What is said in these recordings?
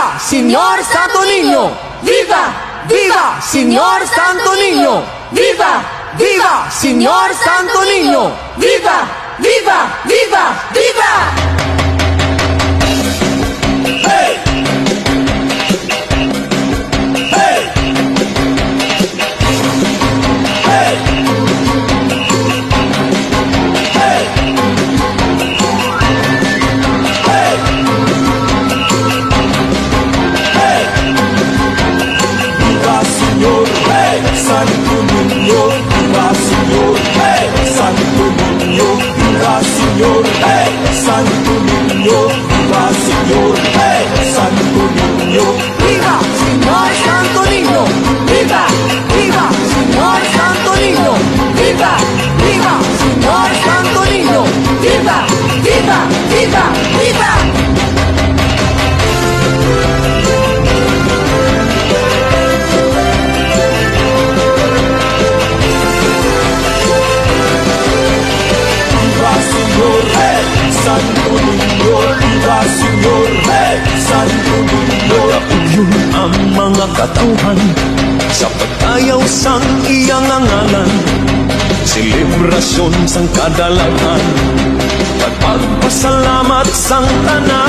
¡Viva, Señor Santo Niño! ¡Viva! ¡Viva, Señor Santo Niño! ¡Viva! ¡Viva, Señor Santo Niño! ¡Viva! ¡Viva! ¡Viva! ¡Viva! ¡Hey! ¡Hey! ¡Hey! Santo Niño, viva Señor, hey, Santo Niño, viva Señor, hey, Santo Niño, viva Señor, hey, Santo Niño, ¡Viva, Señor Santo Niño! ¡Viva! ¡Viva, Señor Santo Niño! ¡Viva! ¡Viva, Señor Santo Niño! ¡Viva! ¡Viva! ¡Viva! ¡Viva! Santo Niño, viva Señor, hey, Santo Niño. Nagauyon ang mga katauhan sa pagtayaw sang iyang ngalan. Selebrasyon sang kadalagan, pagpasalamat sang tanan.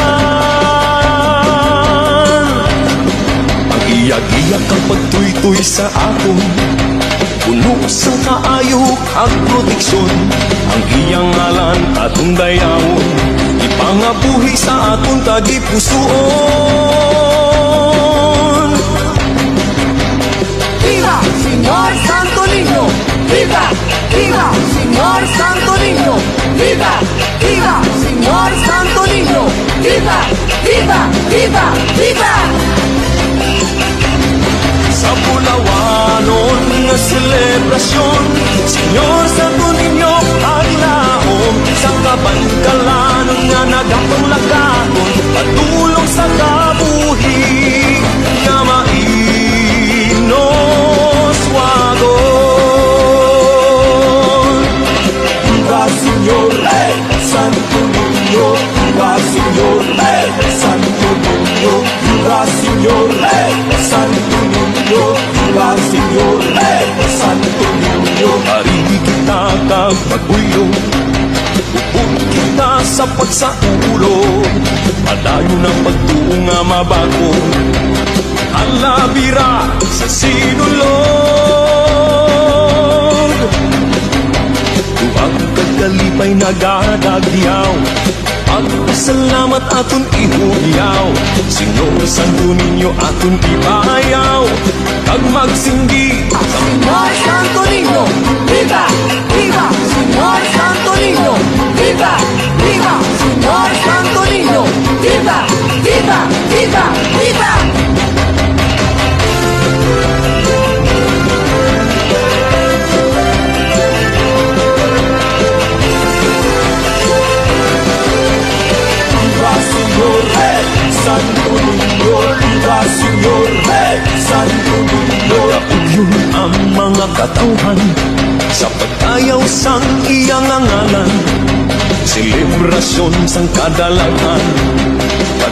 Ang iyak-iyak ang pagtuytoy sa akon, puno sang kaayo at proteksyon. Ang iyang ngalan atong dayawon, ipangabuhi sa atong tagipusoon. ¡Viva, Señor Santo Niño! ¡Viva! ¡Viva, Señor Santo Niño! ¡Viva! ¡Viva, Señor Santo Niño! ¡Viva! ¡Viva! ¡Viva! ¡Viva! Sa Pulawanon nga selebrasyon, Senyor Santo Niño aglaom. Sa kabangkalan nga nagapanglagaan, patulong sa kabuhi nga mainos wagon. Viva Señor, hey, Santo Niño, viva Señor, hey, Santo Niño, viva Señor, hey, Santo Niño, viva Señor, hey, Santo Niño. Ari kita kapagbuyo, upod kita sa pagsaulo, padayon ang pagtuo nga mabago, alabira sa sinulog. Tuwag kagalipay nagadagyaw, pagpasalamat aton ihugyaw. Senyor Santo Niño aton ipayaw, kag magsinggi ¡Señor Santo Niño! ¡Viva! ¡Viva, Señor Santo Niño! ¡Viva! ¡Viva, Señor Santo Niño! ¡Viva! ¡Viva! ¡Viva! ¡Viva! Viva Señor, hey, Santo Niño, viva Señor, hey, Santo Niño. Nagauyon ang mga katauhan sa pagtayaw sang iyang ngalan. Selebrasyon sang kadalagan,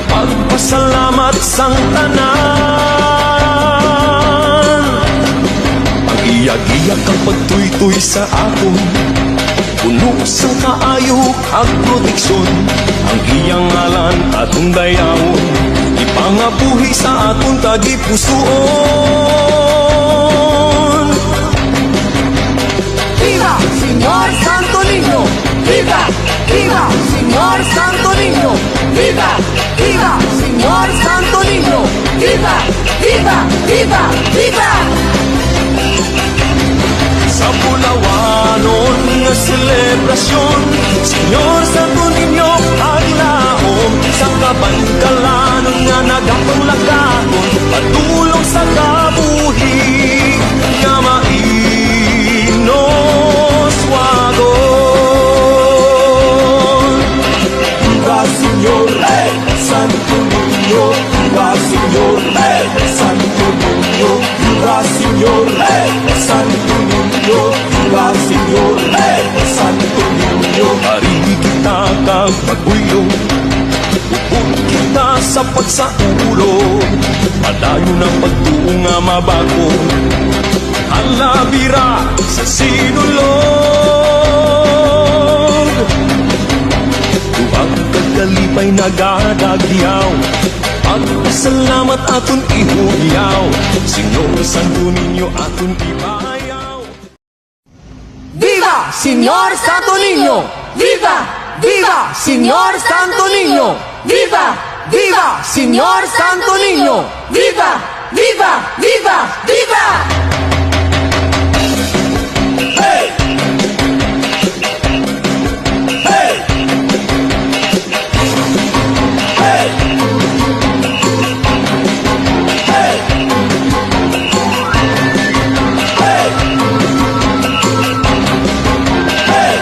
pagpasalamat sang tanan. Ang iyak-iyak ang pagtuytoy sa akon, puno sang kaayo at proteksyon. Ang iyang ngalan atong dayawon, ipangabuhi sa atong tagipusoon. ¡Viva, Señor Santo Niño! ¡Viva! ¡Viva, Señor Santo Niño! ¡Viva! ¡Viva, Señor Santo Niño! ¡Viva! ¡Viva! ¡Viva! ¡Viva! Sa Pulawanon nga selebrasyon, Senyor Santo Niño aglaom. Sa kabangkalan nga nagapanglagaan, patulong sa kabuhi nga mainos wagon. Viva Señor, hey, Santo Niño, viva Señor, hey, Santo Niño, viva Señor, hey, Santo Niño, viva Señor, hey, Santo Niño. Ari kita kapagbuyo, upod kita sa sa pagsaulog, padayon ang pagtuo nga mabago, halabira sa sinulog. Tuwag kagalipay nagadagyaw, pagpasalamat aton ihugyaw, Señor Santo Niño aton ibayaw. ¡Viva, Señor Santo Niño! ¡Viva! ¡Viva, Señor Santo Niño! ¡Viva! ¡Viva, Señor Santo Niño! ¡Viva! ¡Viva! ¡Viva! ¡Viva! Hey! Hey! Hey! Hey! Hey! Hey!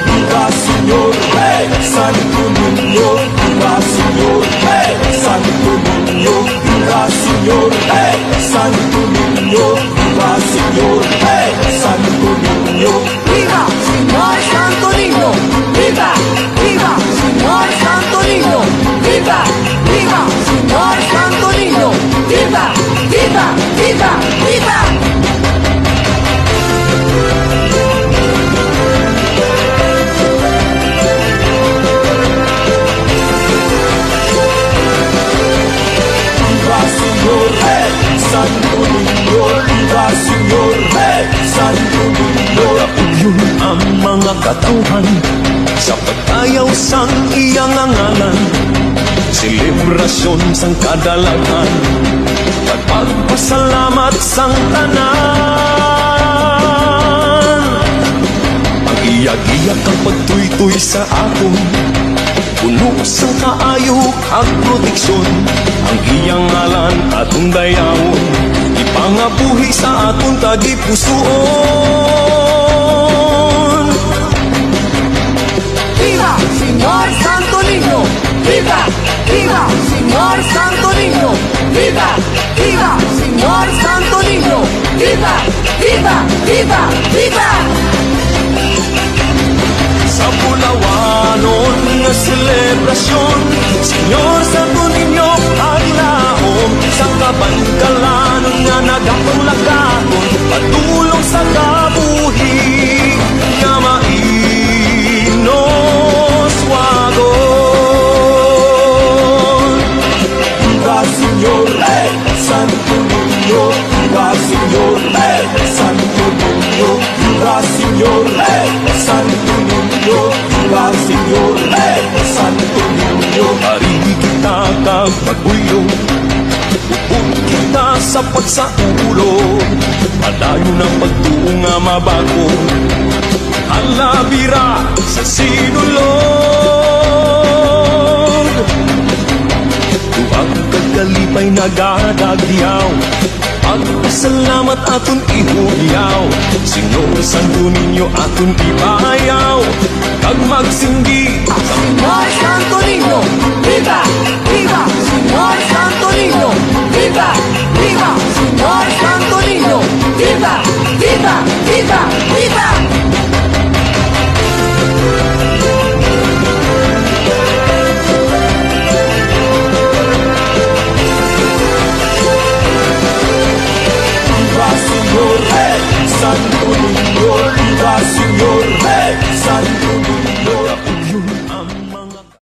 Viva Señor, hey! Santo Niño, viva Señor, hey! Santo Niño, viva Señor, hey! Santo Niño, viva Señor, hey! Santo Niño, ¡Viva, Señor Santo Niño! ¡Viva! ¡Viva, Señor Santo Niño! ¡Viva! ¡Viva, Señor Santo Niño! ¡Viva! ¡Viva! ¡Viva! ¡Viva! viva Señor, hey! Santo Niño, viva Señor, hey! Santo Niño, Yun ang mga katauhan sa pagtayaw sang iyang ngalan, selebrasyon sang kadalagan, pagpasalamat sang tanan. Ang iyak-iyak ang pagtuytoy sa aton, puno sang kaayo kag proteksyon, ang iyang ngalan atong dayawon, ipangabuhi sa aton tagipusoon. ¡Viva, Señor Santo Niño! ¡Viva! ¡Viva, Señor Santo Niño! ¡Viva! ¡Viva, Señor Santo Niño! ¡Viva! ¡Viva! ¡Viva! ¡Viva! Sa Pulawanon nga selebrasyon, Señor Santo Niño aglaom, sa kabangkalanon nga nagapanglakaton, patulong sa kabuhi nga mainos wagon. viva Señor, hey! Santo Niño, viva Señor, hey! Santo Niño, viva Señor, hey! Santo Niño, viva Señor, hey! Santo Niño, Parigi kita kag paguyong, upod kita sa pagsaulog, padayon ang pagtuo nga mabago, halabira sa sinulog. Tuwag kagalipay nagadagyaw, pagpasalamat aton ihugyaw, Señor Santo Niño aton ibayaw, kag magsindi Señor Santo Niño!